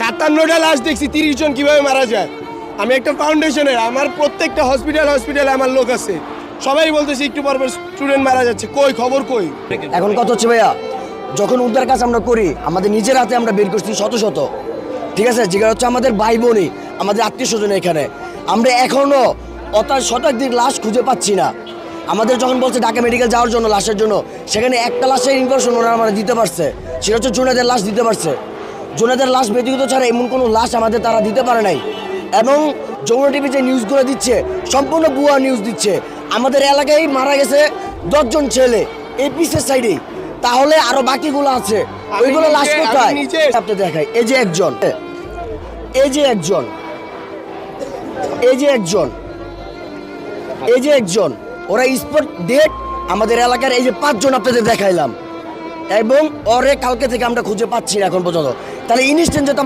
57টা লাশ দেখছি, 30 জন কিভাবে মারা যায়। আমি একটা ফাউন্ডেশনের, আমার প্রত্যেকটা হসপিটালে আমার লোক আছে, সবাই বলতেছে একটু পর স্টুডেন্ট মারা যাচ্ছে, কই খবর কই? এখন কত হচ্ছে ভাইয়া, যখন উদ্ধার কাজ আমরা করি আমাদের নিজের হাতে আমরা বের করছি শত শত, ঠিক আছে, যেটা হচ্ছে আমাদের ভাই বোনই, আমাদের আত্মীয় স্বজন। এখানে আমরা এখনো শতাধিক লাশ খুঁজে পাচ্ছি না। আমাদের যখন বলছে ঢাকা মেডিকেল যাওয়ার জন্য লাশের জন্য, সেখানে একটা লাশের ইনফরমেশন ওনারা আমরা দিতে পারছে, সেটা হচ্ছে জুনাদের লাশ দিতে পারছে। জুনাদের লাশ ব্যক্তিগত ছাড়া এমন কোনো লাশ আমাদের তারা দিতে পারে নাই। এবং যমুনা টিভি যে নিউজগুলো দিচ্ছে সম্পূর্ণ ভুয়া নিউজ দিচ্ছে। আমাদের এলাকায় মারা গেছে 10 জন ছেলে এই পিসের সাইডে, তাহলে আরো বাকিগুলো আছে, ওইগুলো লাশ কোথায় আপনি দেখাই। এই যে একজন, এই যে একজন, এই যে একজন, এই যে একজন, ওরা স্পট ডেট আমাদের এলাকার এই যে 5 জন আপনাদের দেখাইলাম, এবং ওরে কালকে থেকে আমরা খুঁজে পাচ্ছি না এখন পর্যন্ত। তাহলে ইনস্ট্যান্ট যেতাম